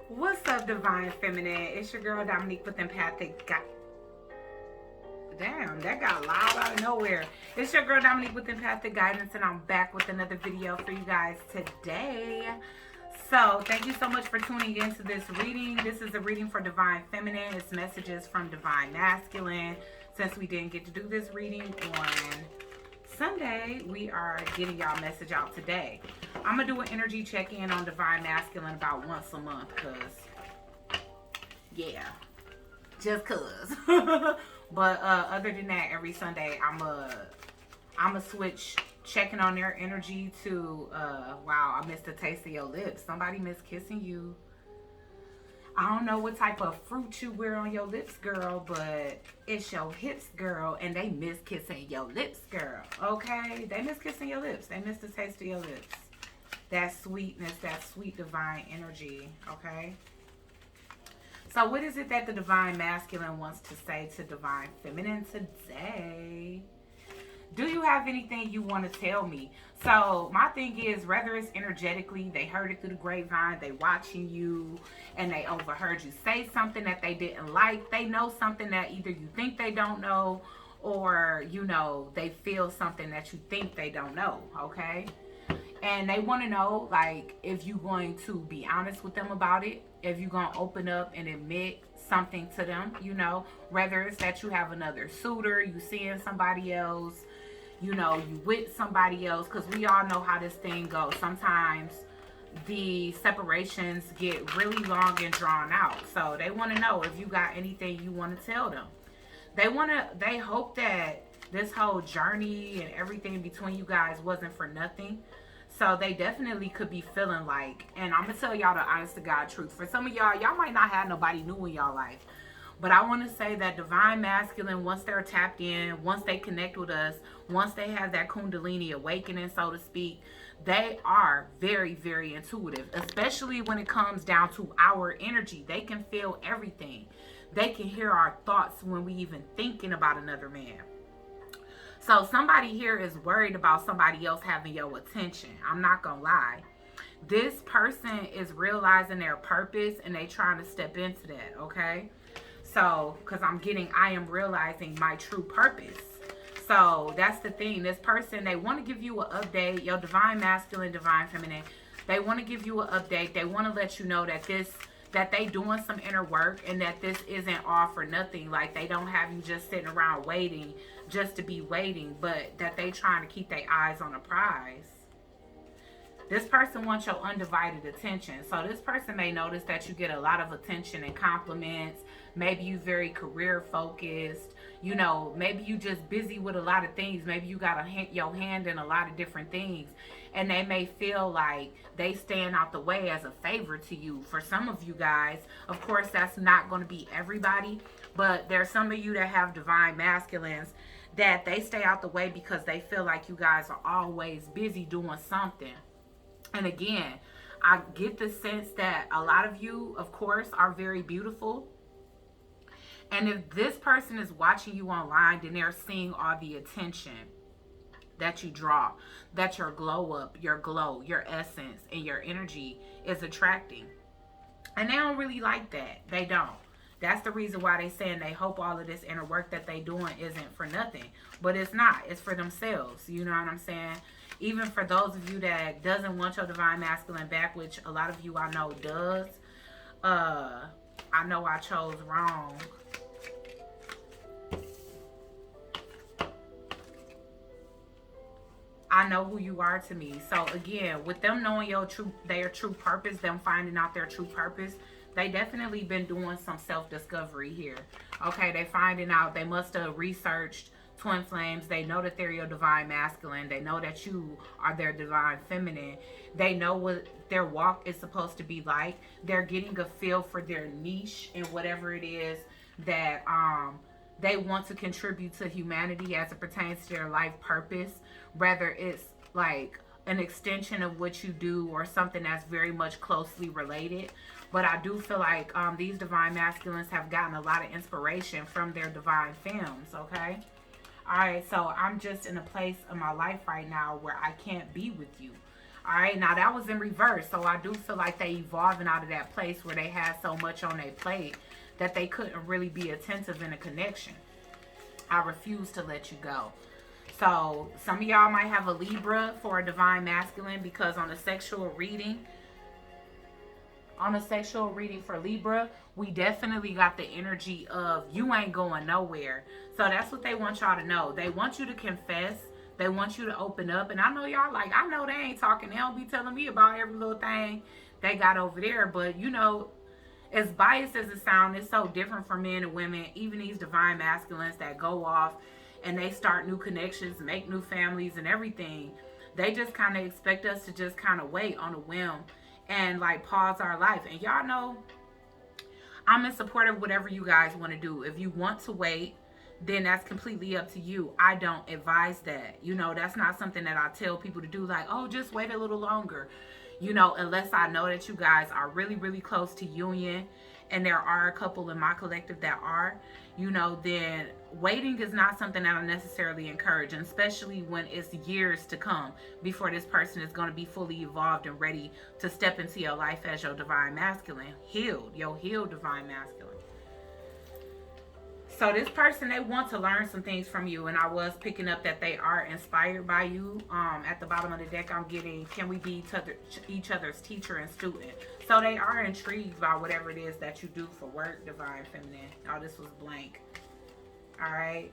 What's up, Divine Feminine? It's your girl Dominique with Empathic. Damn, that got loud out of nowhere. It's your girl Dominique with Empathic Guidance, and I'm back with another video for you guys today. So, thank you so much for tuning into this reading. This is a reading for Divine Feminine. It's messages from Divine Masculine. Since we didn't get to do this reading on Sunday, we are getting y'all message out today. I'm going to do an energy check-in on Divine Masculine about once a month, because, yeah, just cause. But other than that, every Sunday, I'm a switch checking on their energy to, wow, I missed the taste of your lips. Somebody missed kissing you. I don't know what type of fruit you wear on your lips, girl, but it's your hips, girl, and they miss kissing your lips, girl, okay? They miss kissing your lips. They miss the taste of your lips. That sweetness, that sweet divine energy, okay? So what is it that the Divine Masculine wants to say to Divine Feminine today? Do you have anything you want to tell me? So my thing is, whether it's energetically, they heard it through the grapevine, they watching you, and they overheard you say something that they didn't like. They know something that either you think they don't know, or, you know, they feel something that you think they don't know, okay? And they want to know, like, if you're going to be honest with them about it, if you're going to open up and admit something to them, you know, whether it's that you have another suitor, you seeing somebody else, you know, you with somebody else, because we all know how this thing goes. Sometimes the separations get really long and drawn out. So they want to know if you got anything you want to tell them. They hope that this whole journey and everything between you guys wasn't for nothing. So they definitely could be feeling like, and I'm going to tell y'all the honest to God truth. For some of y'all might not have nobody new in y'all life. But I want to say that Divine Masculine, once they're tapped in, once they connect with us, once they have that Kundalini awakening, so to speak, they are very, very intuitive, especially when it comes down to our energy. They can feel everything. They can hear our thoughts when we even thinking about another man. So somebody here is worried about somebody else having your attention. I'm not going to lie. This person is realizing their purpose and they trying to step into that, okay? So, because I am realizing my true purpose. So, that's the thing. This person, they want to give you an update. Your Divine Masculine, Divine Feminine, they want to give you an update. They want to let you know that they doing some inner work and that this isn't all for nothing. Like, they don't have you just sitting around waiting just to be waiting, but that they trying to keep their eyes on the prize. This person wants your undivided attention. So this person may notice that you get a lot of attention and compliments. Maybe you very career focused. You know, maybe you just busy with a lot of things. Maybe you got your hand in a lot of different things. And they may feel like they stand out the way as a favor to you. For some of you guys, of course, that's not going to be everybody. But there's some of you that have Divine Masculines that they stay out the way because they feel like you guys are always busy doing something. And again, I get the sense that a lot of you, of course, are very beautiful. And if this person is watching you online, then they're seeing all the attention that you draw, that your glow up, your glow, your essence, and your energy is attracting. And they don't really like that. They don't. That's the reason why they saying they hope all of this inner work that they doing isn't for nothing. But it's not. It's for themselves. You know what I'm saying? Even for those of you that doesn't want your Divine Masculine back, which a lot of you I know does. I know I chose wrong. I know who you are to me. So again, with them knowing their true purpose, them finding out their true purpose, they definitely been doing some self-discovery here. Okay, they finding out, they must have researched twin flames. They know that they're your Divine Masculine. They know that you are their Divine Feminine. They know what their walk is supposed to be like. They're getting a feel for their niche and whatever it is that they want to contribute to humanity as it pertains to their life purpose. Whether it's like an extension of what you do or something that's very much closely related. But I do feel like these Divine Masculines have gotten a lot of inspiration from their Divine Femmes, okay? All right, so I'm just in a place in my life right now where I can't be with you. All right, now that was in reverse. So I do feel like they evolving out of that place where they had so much on their plate that they couldn't really be attentive in a connection. I refuse to let you go. So some of y'all might have a Libra for a divine masculine, because on a sexual reading for Libra, we definitely got the energy of you ain't going nowhere. So that's what they want y'all to know. They want you to confess. They want you to open up. And I know y'all like, I know they ain't talking. They don't be telling me about every little thing they got over there. But, you know, as biased as it sounds, it's so different for men and women. Even these divine masculines that go off and they start new connections, make new families and everything. They just kind of expect us to just kind of wait on a whim and like pause our life. And y'all know I'm in support of whatever you guys want to do. If you want to wait, then that's completely up to you. I don't advise that. You know, that's not something that I tell people to do, like, oh, just wait a little longer. You know, unless I know that you guys are really, really close to union, and there are a couple in my collective that are, you know, then waiting is not something that I necessarily encourage, and especially when it's years to come before this person is going to be fully evolved and ready to step into your life as your divine masculine, your healed divine masculine. So this person, they want to learn some things from you, and I was picking up that they are inspired by you. At the bottom of the deck, I'm getting, can we be each other's teacher and student? So they are intrigued by whatever it is that you do for work, divine feminine. Oh, this was blank. All right.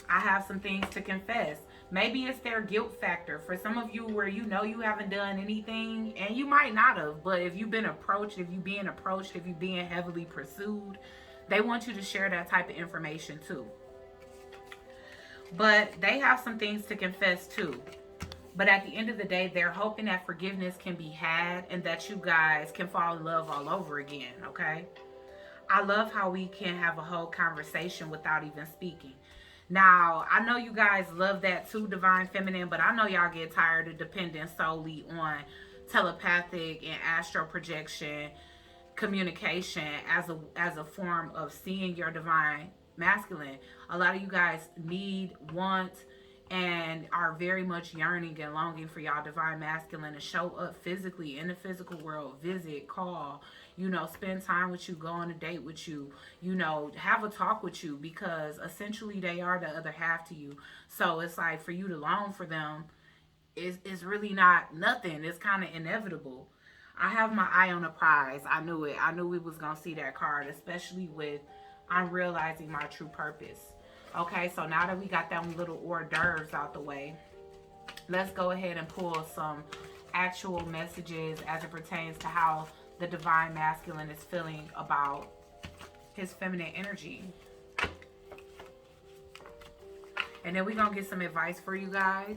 I have some things to confess. Maybe it's their guilt factor. For some of you where you know you haven't done anything, and you might not have, but if you've been approached, if you're being heavily pursued, they want you to share that type of information too. But they have some things to confess too. But at the end of the day, they're hoping that forgiveness can be had and that you guys can fall in love all over again, okay? I love how we can have a whole conversation without even speaking. Now, I know you guys love that too, divine feminine, but I know y'all get tired of depending solely on telepathic and astral projection communication as a form of seeing your divine masculine. A lot of you guys need, want, and are very much yearning and longing for y'all divine masculine to show up physically in the physical world, visit, call, you know, spend time with you, go on a date with you, you know, have a talk with you, because essentially they are the other half to you. So it's like for you to long for them is really not nothing. It's kind of inevitable. I have my eye on a prize. I knew it. I knew we was going to see that card, especially with I'm realizing my true purpose. Okay, so now that we got them little hors d'oeuvres out the way, let's go ahead and pull some actual messages as it pertains to how the divine masculine is feeling about his feminine energy. And then we're going to get some advice for you guys.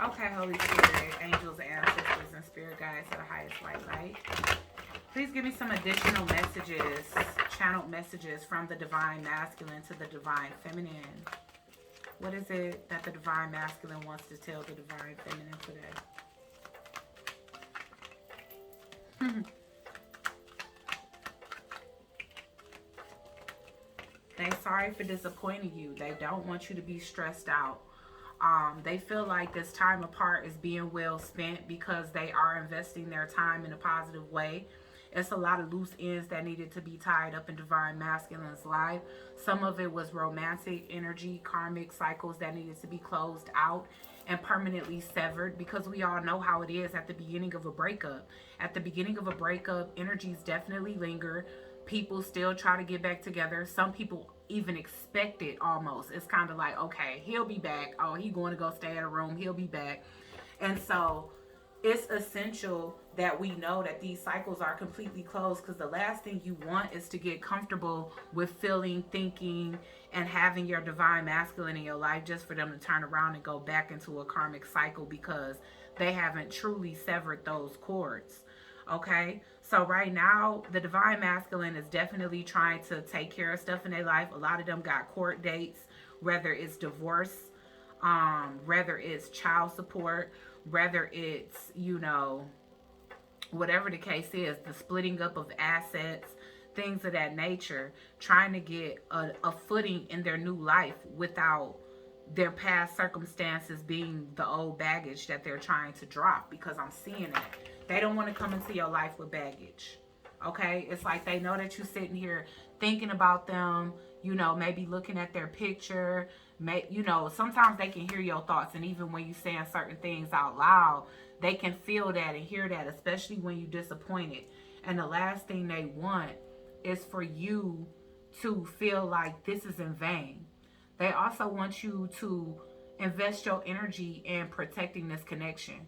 Okay, Holy Spirit, angels, ancestors, and spirit guides to the highest white light. Please give me some additional messages, channeled messages from the divine masculine to the divine feminine. What is it that the divine masculine wants to tell the divine feminine today? They're sorry for disappointing you. They don't want you to be stressed out. They feel like this time apart is being well spent because they are investing their time in a positive way. It's a lot of loose ends that needed to be tied up in divine masculine's life. Some of it was romantic energy, karmic cycles that needed to be closed out and permanently severed, because we all know how it is at the beginning of a breakup. At the beginning of a breakup, energies definitely linger. People still try to get back together. Some people even expect it almost. It's kind of like, okay, he'll be back. Oh, he's going to go stay at a room. He'll be back. And so it's essential that we know that these cycles are completely closed, because the last thing you want is to get comfortable with feeling, thinking, and having your divine masculine in your life just for them to turn around and go back into a karmic cycle because they haven't truly severed those cords. Okay, so right now the divine masculine is definitely trying to take care of stuff in their life. A lot of them got court dates, whether it's divorce, whether it's child support, whether it's, whatever the case is, the splitting up of assets, things of that nature, trying to get a footing in their new life without their past circumstances being the old baggage that they're trying to drop, because I'm seeing that. They don't want to come into your life with baggage. Okay? It's like they know that you're sitting here thinking about them, maybe looking at their picture. Sometimes they can hear your thoughts, and even when you're saying certain things out loud, they can feel that and hear that, especially when you're disappointed. And the last thing they want is for you to feel like this is in vain. They also want you to invest your energy in protecting this connection.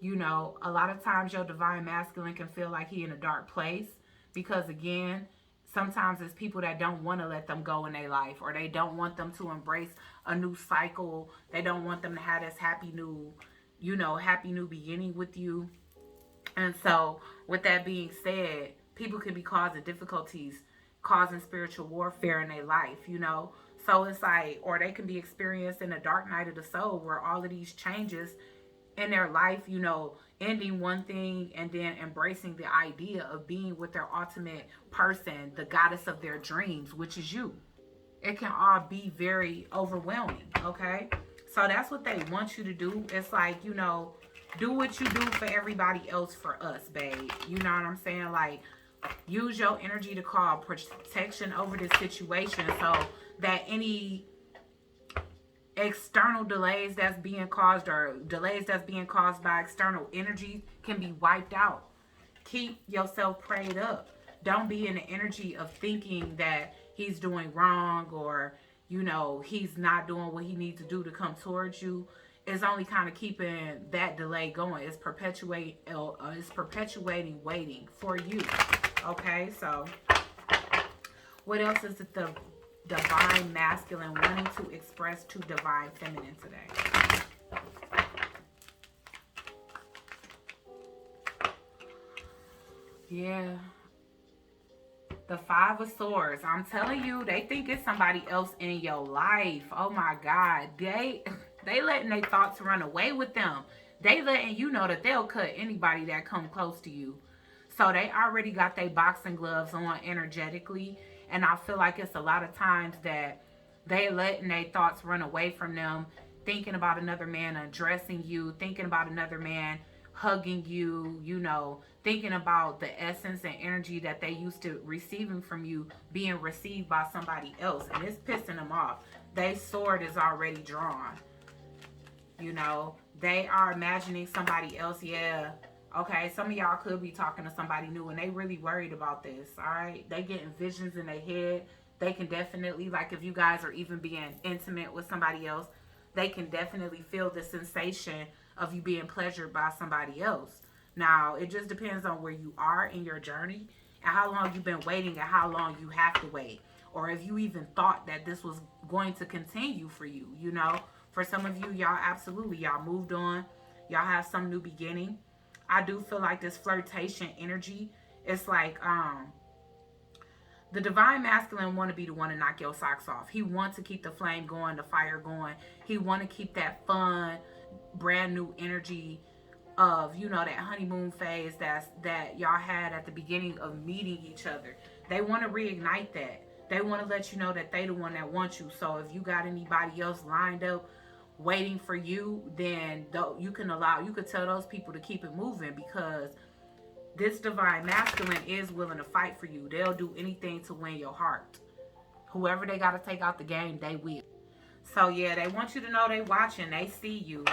A lot of times your divine masculine can feel like he in a dark place because, again, sometimes it's people that don't want to let them go in their life, or they don't want them to embrace a new cycle. They don't want them to have this happy new beginning with you. And so, with that being said, people can be causing difficulties, causing spiritual warfare in their life, So it's like, or they can be experiencing a dark night of the soul where all of these changes in their life, ending one thing and then embracing the idea of being with their ultimate person, the goddess of their dreams, which is you. It can all be very overwhelming, okay? So that's what they want you to do. It's like, do what you do for everybody else for us, babe. You know what I'm saying? Like, use your energy to call protection over this situation so that any external delays that's being caused, or delays that's being caused by external energy, can be wiped out. Keep yourself prayed up. Don't be in the energy of thinking that he's doing wrong, or he's not doing what he needs to do to come towards you. It's only kind of keeping that delay going. It's perpetuating waiting for you. Okay, so what else is the divine masculine wanting to express to divine feminine today? Yeah. The Five of Swords. I'm telling you, they think it's somebody else in your life. Oh my God. They letting their thoughts run away with them. They letting you know that they'll cut anybody that come close to you. So they already got their boxing gloves on energetically. And I feel like it's a lot of times that they letting their thoughts run away from them, thinking about another man undressing you, thinking about another man hugging you, thinking about the essence and energy that they used to receiving from you being received by somebody else. And it's pissing them off. Their sword is already drawn. They are imagining somebody else. Yeah. Okay, some of y'all could be talking to somebody new and they really worried about this, all right? They getting visions in their head. They can definitely, like if you guys are even being intimate with somebody else, they can definitely feel the sensation of you being pleasured by somebody else. Now, it just depends on where you are in your journey and how long you've been waiting and how long you have to wait. Or if you even thought that this was going to continue for you, For some of you, y'all absolutely, y'all moved on. Y'all have some new beginning. I do feel like this flirtation energy, it's like the divine masculine want to be the one to knock your socks off. He wants to keep the flame going, the fire going. He want to keep that fun, brand new energy of, that honeymoon phase that y'all had at the beginning of meeting each other. They want to reignite that. They want to let you know that they the one that wants you. So if you got anybody else lined up waiting for you, then you could tell those people to keep it moving, because this divine masculine is willing to fight for you. They'll do anything to win your heart. Whoever they got to take out the game, they will. So yeah, they want you to know they watching, they see you.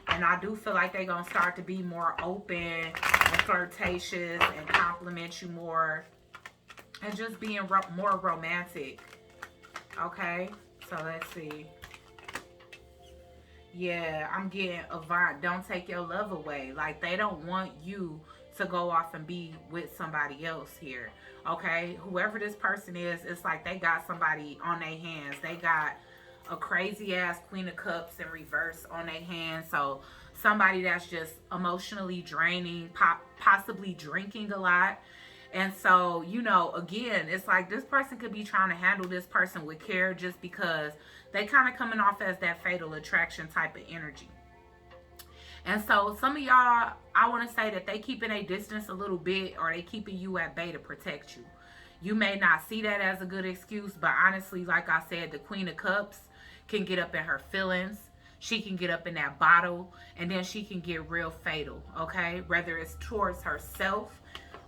And I do feel like they're going to start to be more open and flirtatious and compliment you more and just being more romantic. Okay, so let's see. Yeah, I'm getting a vibe. Don't take your love away. Like, they don't want you to go off and be with somebody else here. Okay? Whoever this person is, it's like they got somebody on their hands. They got a crazy ass Queen of Cups in reverse on their hands. So somebody that's just emotionally draining, possibly drinking a lot. And so, you know, again, it's like this person could be trying to handle this person with care just because they kind of coming off as that fatal attraction type of energy. And so some of y'all, I want to say that they keeping a distance a little bit, or they keeping you at bay to protect you. You may not see that as a good excuse, but honestly, like I said, the Queen of Cups can get up in her feelings. She can get up in that bottle, and then she can get real fatal, okay? Whether it's towards herself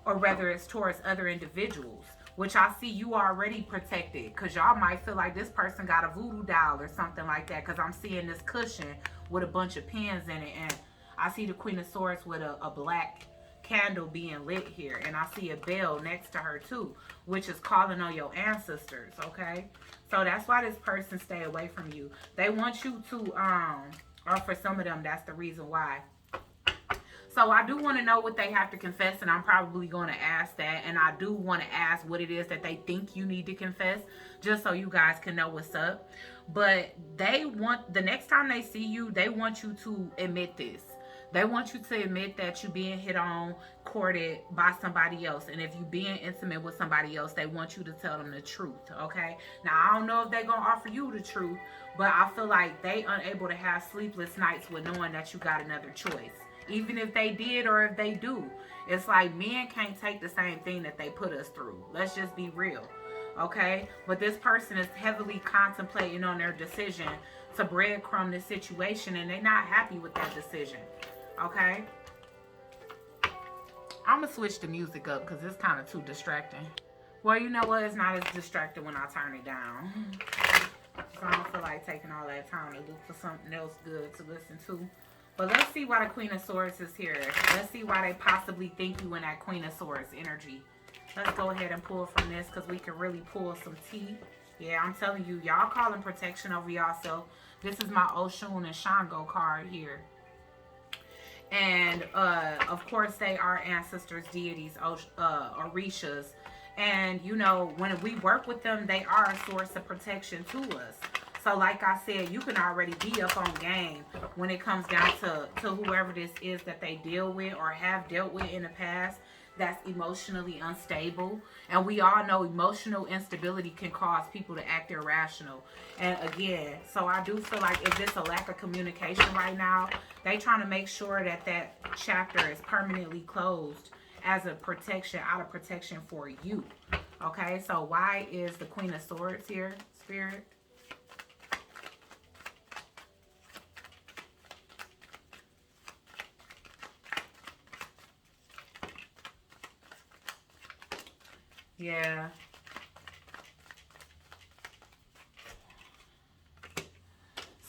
or whether it's towards other individuals, which I see you already protected, because y'all might feel like this person got a voodoo doll or something like that, because I'm seeing this cushion with a bunch of pins in it, and I see the Queen of Swords with a black candle being lit here, and I see a bell next to her too, which is calling on your ancestors, okay? So that's why this person stay away from you. They want you to, or for some of them, that's the reason why. So I do want to know what they have to confess, and I'm probably going to ask that. And I do want to ask what it is that they think you need to confess, just so you guys can know what's up. But they want, the next time they see you, they want you to admit this. They want you to admit that you're being hit on, courted by somebody else. And if you're being intimate with somebody else, they want you to tell them the truth, okay? Now, I don't know if they're going to offer you the truth, but I feel like they unable to have sleepless nights with knowing that you got another choice. Even if they did or if they do. It's like men can't take the same thing that they put us through. Let's just be real, okay? But this person is heavily contemplating on their decision to breadcrumb this situation, and they're not happy with that decision. Okay, I'm gonna switch the music up because it's kind of too distracting. Well, you know what? It's not as distracting when I turn it down. So I don't feel like taking all that time to look for something else good to listen to. But let's see why the Queen of Swords is here. Let's see why they possibly think you in that Queen of Swords energy. Let's go ahead and pull from this because we can really pull some tea. Yeah, I'm telling you, y'all calling protection over y'allself. This is my Oshun and Shango card here. And of course they are ancestors, deities, orishas, and you know, when we work with them, they are a source of protection to us. So like I said, you can already be up on game when it comes down to whoever this is that they deal with or have dealt with in the past that's emotionally unstable. And we all know emotional instability can cause people to act irrational. And again, so I do feel like if there's a lack of communication right now, they trying to make sure that that chapter is permanently closed as a protection, out of protection for you. Okay, so why is the Queen of Swords here, Spirit? Yeah.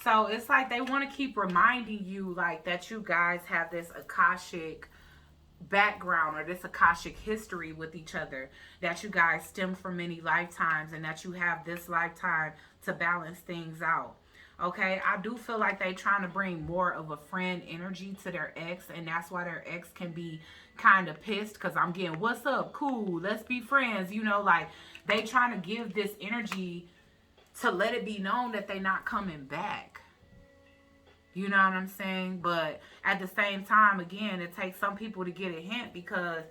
So it's like they want to keep reminding you like that you guys have this Akashic background or this Akashic history with each other, that you guys stem from many lifetimes and that you have this lifetime to balance things out. Okay, I do feel like they trying to bring more of a friend energy to their ex, and that's why their ex can be kind of pissed because I'm getting, what's up, cool, let's be friends, you know, like they trying to give this energy to let it be known that they're not coming back. You know what I'm saying? But at the same time, again, it takes some people to get a hint because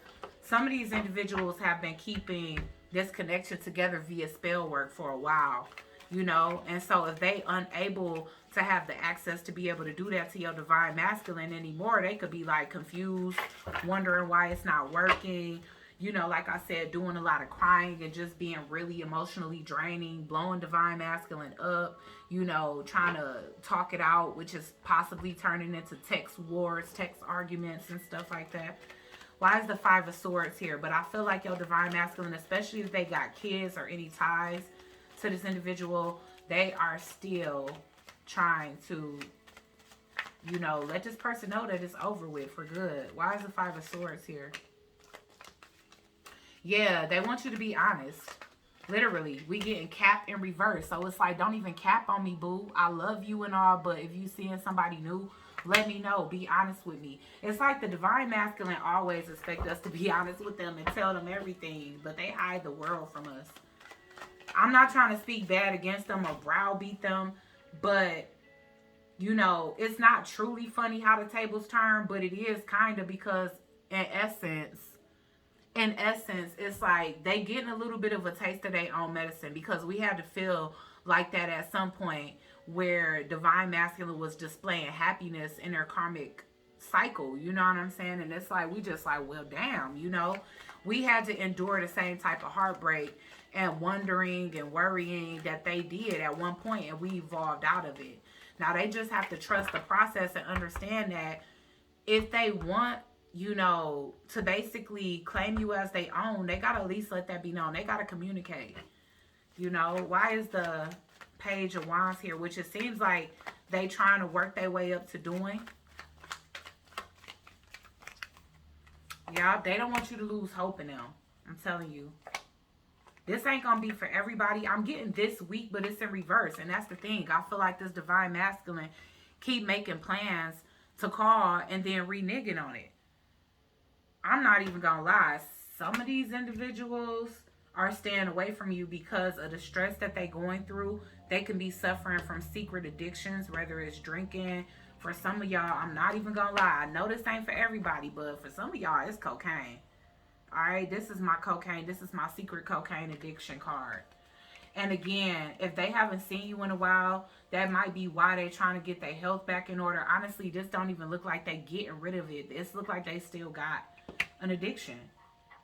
some of these individuals have been keeping this connection together via spell work for a while. You know, and so if they unable to have the access to be able to do that to your divine masculine anymore, they could be like confused, wondering why it's not working. You know, like I said, doing a lot of crying and just being really emotionally draining, blowing divine masculine up, you know, trying to talk it out, which is possibly turning into text wars, text arguments and stuff like that. Why is the Five of Swords here? But I feel like your divine masculine, especially if they got kids or any ties to this individual, they are still trying to, you know, let this person know that it's over with for good. Why is the Five of Swords here? Yeah, they want you to be honest. Literally, we getting capped in reverse. So it's like, don't even cap on me, boo. I love you and all, but if you seeing somebody new, let me know. Be honest with me. It's like the divine masculine always expect us to be honest with them and tell them everything, but they hide the world from us. I'm not trying to speak bad against them or browbeat them, but, you know, it's not truly funny how the tables turn, but it is kind of because, in in essence, it's like they getting a little bit of a taste of their own medicine, because we had to feel like that at some point where divine masculine was displaying happiness in their karmic cycle. You know what I'm saying? And it's like, we just like, well, damn, you know, we had to endure the same type of heartbreak and wondering and worrying that they did at one point, and we evolved out of it. Now they just have to trust the process and understand that if they want, you know, to basically claim you as they own, they gotta at least let that be known. They gotta communicate. You know, why is the Page of Wands here? Which it seems like they trying to work their way up to doing. Y'all, they don't want you to lose hope in them. I'm telling you. This ain't gonna be for everybody. I'm getting this week, but it's in reverse. And that's the thing. I feel like this divine masculine keep making plans to call and then reneging on it. I'm not even gonna lie. Some of these individuals are staying away from you because of the stress that they're going through. They can be suffering from secret addictions, whether it's drinking. For some of y'all, I'm not even gonna lie, I know this ain't for everybody, but for some of y'all, it's cocaine. Alright, this is my cocaine. This is my secret cocaine addiction card. And again, if they haven't seen you in a while, that might be why they're trying to get their health back in order. Honestly, this don't even look like they getting rid of it. This look like they still got an addiction.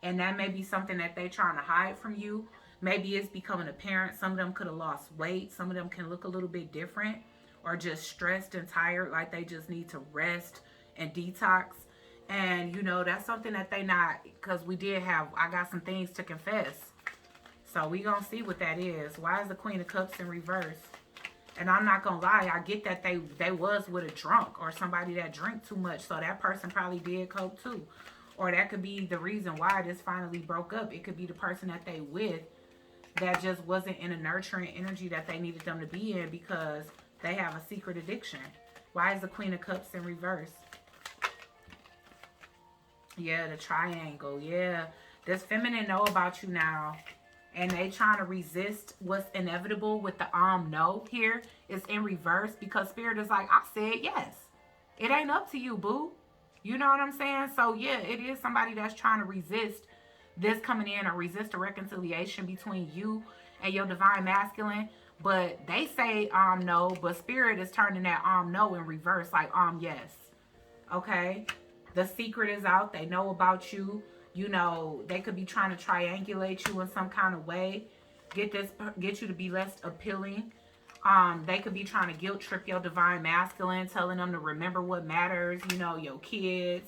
And that may be something that they're trying to hide from you. Maybe it's becoming apparent. Some of them could have lost weight. Some of them can look a little bit different, or just stressed and tired, like they just need to rest and detox. And, you know, that's something that they not, because I got some things to confess. So we gonna see what that is. Why is the Queen of Cups in reverse? And I'm not gonna lie, I get that they was with a drunk or somebody that drank too much. So that person probably did coke too. Or that could be the reason why this finally broke up. It could be the person that they with that just wasn't in a nurturing energy that they needed them to be in, because they have a secret addiction. Why is the Queen of Cups in reverse? Yeah, the triangle. Yeah, this feminine know about you now, and they trying to resist what's inevitable with the no here. It's in reverse because Spirit is like, I said yes. It ain't up to you, boo. You know what I'm saying? So yeah, it is somebody that's trying to resist this coming in, or resist a reconciliation between you and your divine masculine. But they say no, but Spirit is turning that no in reverse, like yes. Okay? The secret is out. They know about you. You know, they could be trying to triangulate you in some kind of way. Get you to be less appealing. They could be trying to guilt trip your divine masculine, telling them to remember what matters, you know, your kids,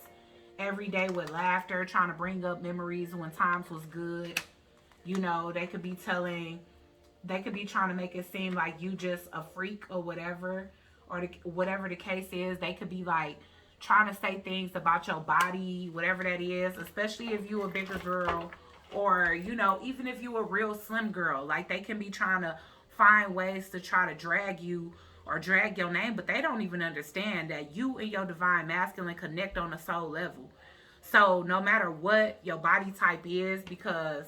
every day with laughter, trying to bring up memories when times was good. You know, they could be trying to make it seem like you just a freak or whatever, or whatever the case is. They could be like trying to say things about your body, whatever that is, especially if you a bigger girl, or, you know, even if you a real slim girl. Like, they can be trying to find ways to try to drag you or drag your name, but they don't even understand that you and your divine masculine connect on a soul level. So no matter what your body type is, because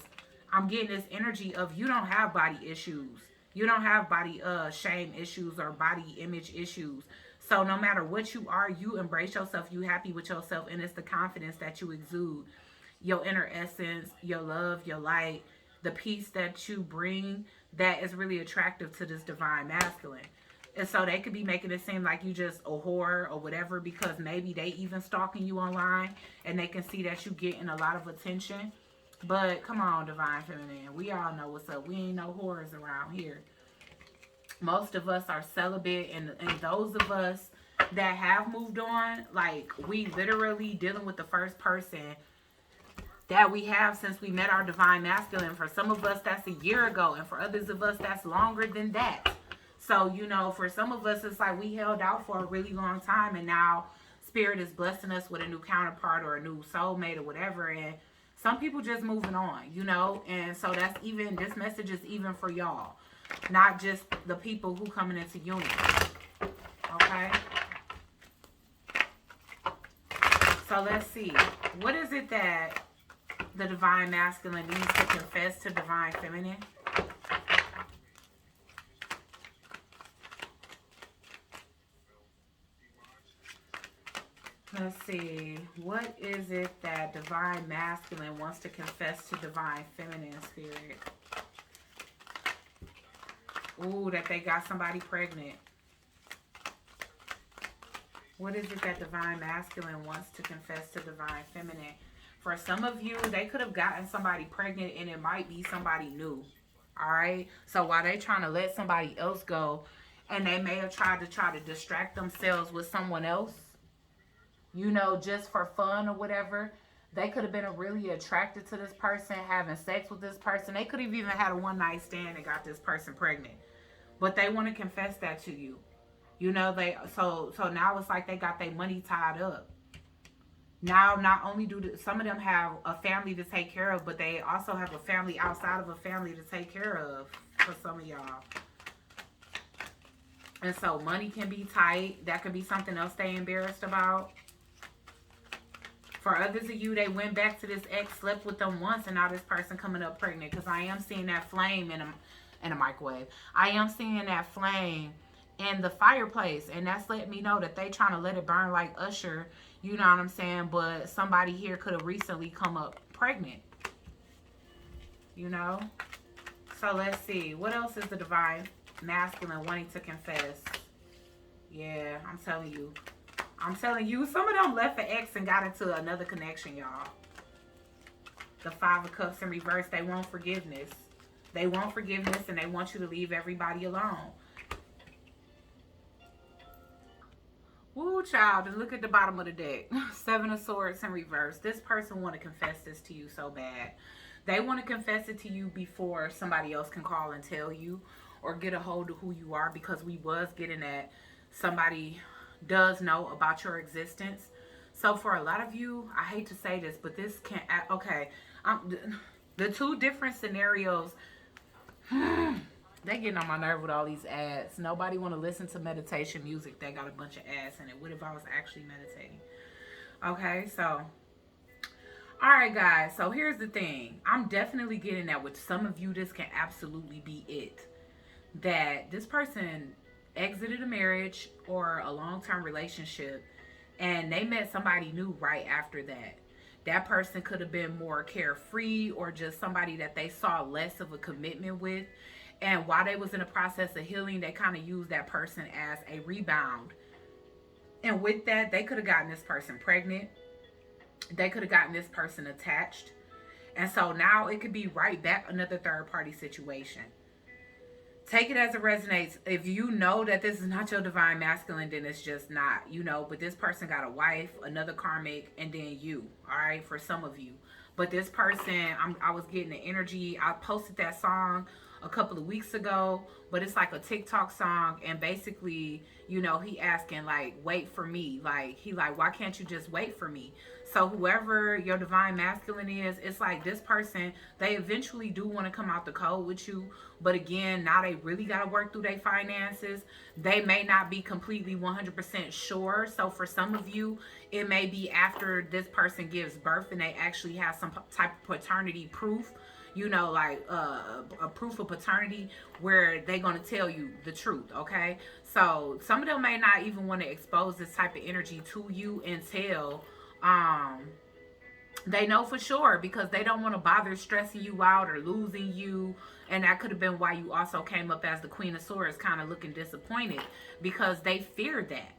I'm getting this energy of you don't have body issues. You don't have body shame issues or body image issues. So no matter what you are, you embrace yourself, you happy with yourself, and it's the confidence that you exude, your inner essence, your love, your light, the peace that you bring, that is really attractive to this divine masculine. And so they could be making it seem like you just a whore or whatever, because maybe they even stalking you online and they can see that you getting a lot of attention. But come on, divine feminine, we all know what's up. We ain't no whores around here. Most of us are celibate, and those of us that have moved on, like, we literally dealing with the first person that we have since we met our divine masculine. For some of us, that's a year ago, and for others of us, that's longer than that. So, you know, for some of us, it's like we held out for a really long time, and now Spirit is blessing us with a new counterpart or a new soulmate or whatever, and some people just moving on, you know. And so that's even, this message is even for y'all, not just the people who coming into unity. Okay? So let's see. What is it that the divine masculine needs to confess to divine feminine? Let's see. What is it that divine masculine wants to confess to divine feminine spirit? Ooh, that they got somebody pregnant. What is it that divine masculine wants to confess to divine feminine? For some of you, they could have gotten somebody pregnant and it might be somebody new. All right? So while they're trying to let somebody else go, and they may have tried to distract themselves with someone else, you know, just for fun or whatever. They could have been really attracted to this person, having sex with this person. They could have even had a one night stand and got this person pregnant. But they want to confess that to you. You know, so now it's like they got their money tied up. Now, not only do some of them have a family to take care of, but they also have a family outside of a family to take care of for some of y'all. And so money can be tight. That could be something else they embarrassed about. For others of you, they went back to this ex, slept with them once, and now this person coming up pregnant. Because I am seeing that flame in a microwave. I am seeing that flame in the fireplace. And that's letting me know that they trying to let it burn like Usher. You know what I'm saying? But somebody here could have recently come up pregnant. You know? So let's see. What else is the divine masculine wanting to confess? Yeah, I'm telling you. Some of them left an ex and got into another connection, y'all. The Five of Cups in reverse. They want forgiveness. They want forgiveness and they want you to leave everybody alone. Woo, child. And look at the bottom of the deck. Seven of Swords in reverse. This person want to confess this to you so bad. They want to confess it to you before somebody else can call and tell you or get a hold of who you are, because we was getting at somebody does know about your existence. So for a lot of you, I hate to say this, but this can't, okay, the two different scenarios, they getting on my nerve with all these ads. Nobody want to listen to meditation music that got a bunch of ads in it. What if I was actually meditating? Okay, so all right, guys, so here's the thing. I'm definitely getting that with some of you, this can absolutely be it. That this person exited a marriage or a long-term relationship and they met somebody new right after that. That person could have been more carefree or just somebody that they saw less of a commitment with. And while they was in the process of healing, they kind of used that person as a rebound. And with that, they could have gotten this person pregnant. They could have gotten this person attached. And so now it could be right back another third-party situation. Take it as it resonates. If you know that this is not your divine masculine, then it's just not, you know. But this person got a wife, another karmic, and then you, all right, for some of you. But this person, I was getting the energy. I posted that song a couple of weeks ago, but it's like a TikTok song. And basically, you know, he asking, like, wait for me. Like, he like, why can't you just wait for me? So whoever your divine masculine is, it's like this person, they eventually do want to come out the cold with you. But again, now they really got to work through their finances. They may not be completely 100% sure. So for some of you, it may be after this person gives birth and they actually have some type of paternity proof. You know, like a proof of paternity where they're going to tell you the truth, okay? So some of them may not even want to expose this type of energy to you until they know for sure, because they don't want to bother stressing you out or losing you. And that could have been why you also came up as the Queen of Swords, kind of looking disappointed, because they fear that.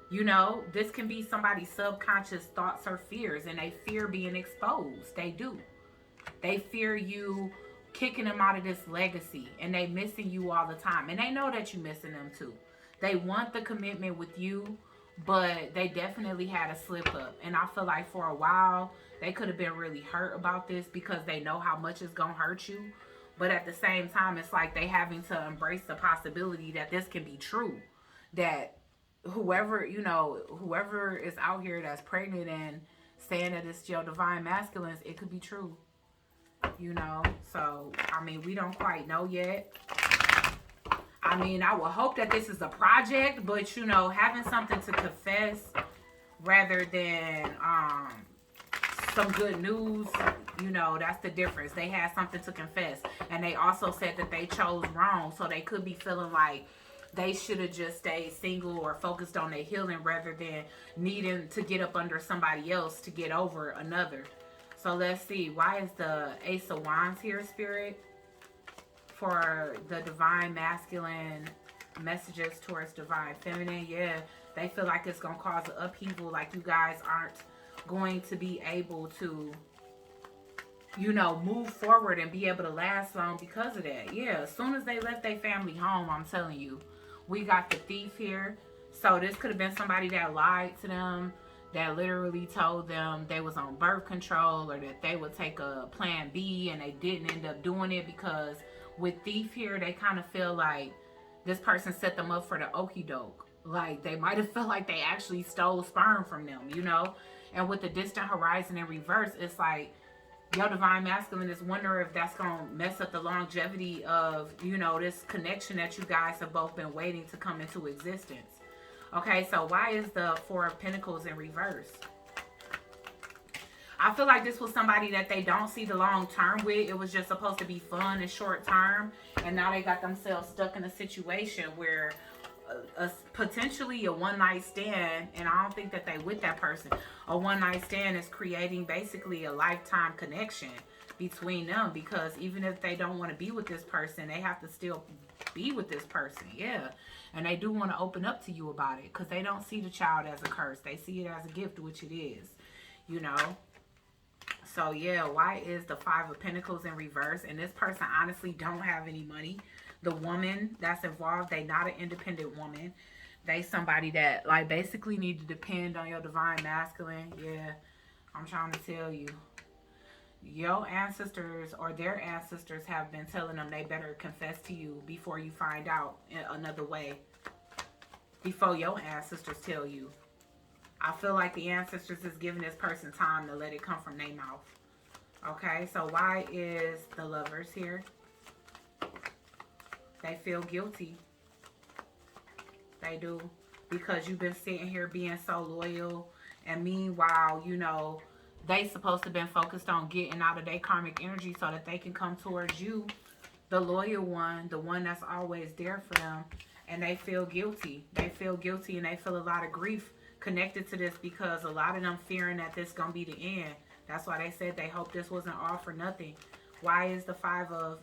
You know, this can be somebody's subconscious thoughts or fears, and they fear being exposed. They do. They fear you kicking them out of this legacy, and they missing you all the time. And they know that you're missing them too. They want the commitment with you, but they definitely had a slip up. And I feel like for a while, they could have been really hurt about this because they know how much it's going to hurt you. But at the same time, it's like they having to embrace the possibility that this can be true. That whoever, you know, whoever is out here that's pregnant and saying that it's your divine masculines, it could be true. You know, so, I mean, we don't quite know yet. I mean, I would hope that this is a project, but, you know, having something to confess rather than some good news, you know, that's the difference. They had something to confess, and they also said that they chose wrong, so they could be feeling like they should have just stayed single or focused on their healing rather than needing to get up under somebody else to get over another. So let's see. Why is the Ace of Wands here, Spirit? For the divine masculine messages towards divine feminine. Yeah, they feel like it's going to cause an upheaval. Like you guys aren't going to be able to, you know, move forward and be able to last long because of that. Yeah, as soon as they left their family home, I'm telling you. We got the Thief here. So this could have been somebody that lied to them, that literally told them they was on birth control or that they would take a plan B and they didn't end up doing it, because with Thief here, they kind of feel like this person set them up for the okie doke. Like they might have felt like they actually stole sperm from them, you know? And with the Distant Horizon in reverse, it's like your divine masculine is wondering if that's going to mess up the longevity of, you know, this connection that you guys have both been waiting to come into existence. Okay, so why is the Four of Pentacles in reverse? I feel like this was somebody that they don't see the long term with. It was just supposed to be fun and short term. And now they got themselves stuck in a situation where potentially a one-night stand, and I don't think that they with that person, a one-night stand is creating basically a lifetime connection between them, because even if they don't want to be with this person, they have to still be with this person. Yeah, and they do want to open up to you about it, because they don't see the child as a curse. They see it as a gift, which it is, you know. So yeah, why is the Five of Pentacles in reverse? And this person honestly don't have any money. The woman that's involved, they not an independent woman. They somebody that like basically need to depend on your divine masculine. Yeah, I'm trying to tell you. Your ancestors or their ancestors have been telling them they better confess to you before you find out another way. Before your ancestors tell you. I feel like the ancestors is giving this person time to let it come from their mouth. Okay, so why is the Lovers here? They feel guilty. They do. Because you've been sitting here being so loyal. And meanwhile, you know, they supposed to have been focused on getting out of their karmic energy so that they can come towards you. The loyal one. The one that's always there for them. And they feel guilty. They feel guilty and they feel a lot of grief connected to this, because a lot of them fearing that this is going to be the end. That's why they said they hope this wasn't all for nothing. Why is the Five of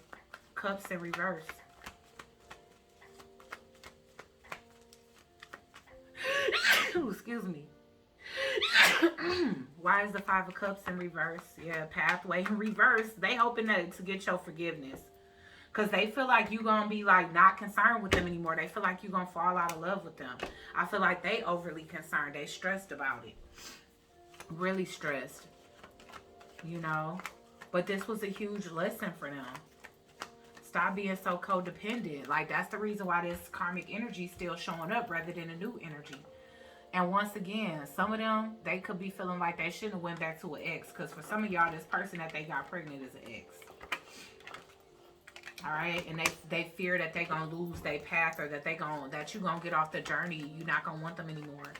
Cups in reverse? Excuse me. Why is the Five of Cups in reverse? Yeah, pathway in reverse. They hoping that to get your forgiveness. Because they feel like you're going to be like not concerned with them anymore. They feel like you're going to fall out of love with them. I feel like they overly concerned. They stressed about it. Really stressed. You know. But this was a huge lesson for them. Stop being so codependent. Like that's the reason why this karmic energy is still showing up rather than a new energy. And once again, some of them, they could be feeling like they shouldn't have went back to an ex. Because for some of y'all, this person that they got pregnant is an ex. All right, and they fear that they're gonna lose their path, or that you're gonna get off the journey. You're not gonna want them anymore.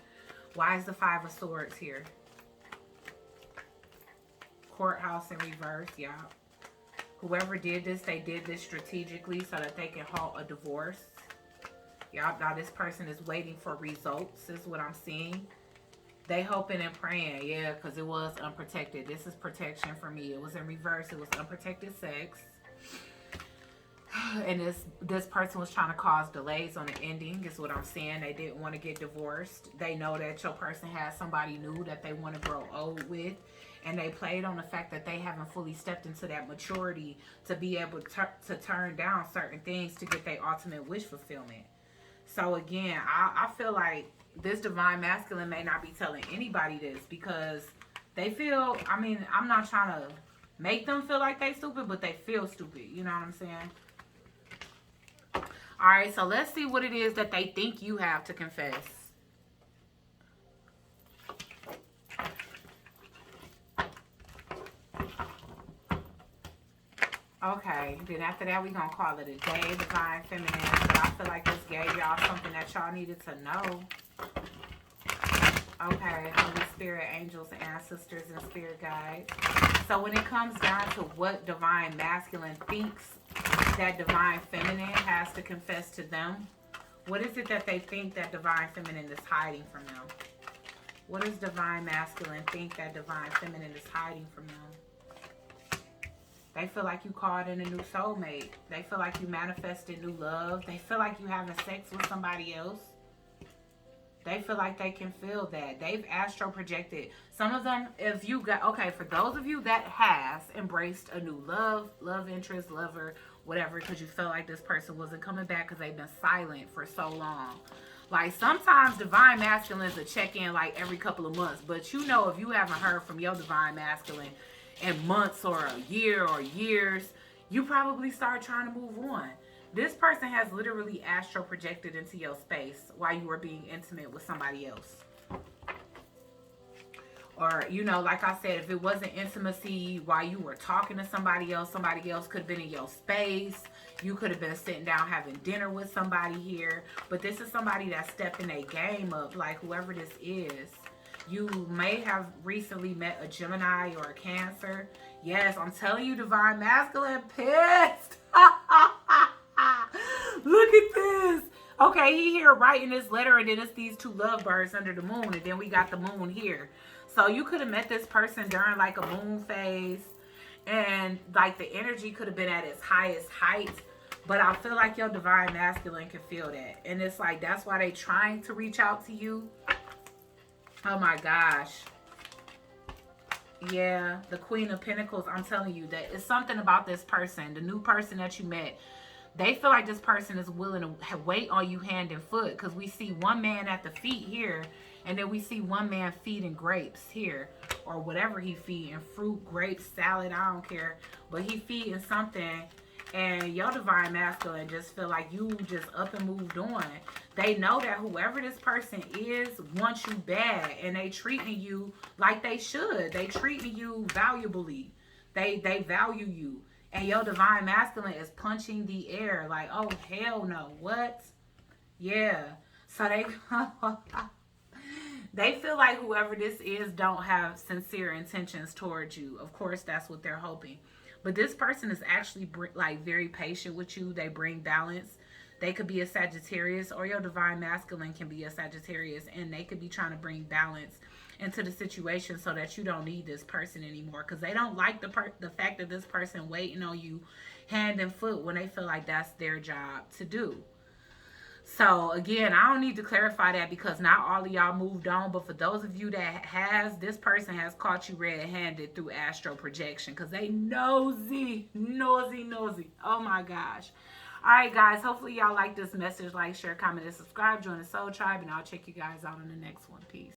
Why is the Five of Swords here? Courthouse in reverse, y'all. Whoever did this, they did this strategically so that they can halt a divorce. Y'all, now this person is waiting for results, is what I'm seeing. They hoping and praying, yeah, because it was unprotected. This is protection for me. It was in reverse. It was unprotected sex. And this person was trying to cause delays on the ending, is what I'm saying. They didn't want to get divorced. They know that your person has somebody new that they want to grow old with. And they played on the fact that they haven't fully stepped into that maturity to be able to turn down certain things to get their ultimate wish fulfillment. So again, I feel like this divine masculine may not be telling anybody this, because they feel, I mean, I'm not trying to make them feel like they stupid, but they feel stupid. You know what I'm saying? All right, so let's see what it is that they think you have to confess. Okay, then after that, we're going to call it a day, Divine Feminine. But I feel like this gave y'all something that y'all needed to know. Okay, Holy Spirit, angels, ancestors, and spirit guides. So when it comes down to what Divine Masculine thinks that Divine Feminine has to confess to them, What is it that they think that divine feminine is hiding from them? What does divine masculine think that divine feminine is hiding from them? They feel like you called in a new soulmate. They feel like you manifested new love. They feel like you having sex with somebody else. They feel like they can feel that. They've astral projected. Some of them, if you got, okay, for those of you that has embraced a new love interest, lover, whatever, because you felt like this person wasn't coming back because they've been silent for so long. Like, sometimes divine masculines will check in like every couple of months. But you know, if you haven't heard from your divine masculine in months or a year or years, you probably start trying to move on. This person has literally astral projected into your space while you were being intimate with somebody else. Or, you know, like I said, if it wasn't intimacy while you were talking to somebody else could have been in your space. You could have been sitting down having dinner with somebody here. But this is somebody that's stepping a game up, like whoever this is. You may have recently met a Gemini or a Cancer. Yes, I'm telling you, divine masculine pissed. Look at this. Okay, he here writing this letter, and then it's these two lovebirds under the moon, and then we got the moon here. So you could have met this person during like a moon phase, and like the energy could have been at its highest height. But I feel like your divine masculine can feel that. And it's like, that's why they trying to reach out to you. Oh my gosh. Yeah, the Queen of Pentacles, I'm telling you that it's something about this person, the new person that you met. They feel like this person is willing to wait on you hand and foot, because we see one man at the feet here, and then we see one man feeding grapes here, or whatever he feeding, fruit, grapes, salad, I don't care, but he feeding something. And your divine masculine just feel like you just up and moved on. They know that whoever this person is wants you bad, and they treating you like they should. They treating you valuably. They value you. And your divine masculine is punching the air like, oh, hell no. What? Yeah. So they feel like whoever this is don't have sincere intentions towards you. Of course, that's what they're hoping. But this person is actually like very patient with you. They bring balance. They could be a Sagittarius, or your divine masculine can be a Sagittarius, and they could be trying to bring balance into the situation so that you don't need this person anymore, because they don't like the fact that this person waiting on you hand and foot when they feel like that's their job to do. So again, I don't need to clarify that, because not all of y'all moved on, but for those of you that has, this person has caught you red-handed through astral projection, because they nosy. Oh my gosh. All right, guys, hopefully y'all like this message. Like, share, comment, and subscribe. Join the Soul Tribe, and I'll check you guys out on the next one. Peace.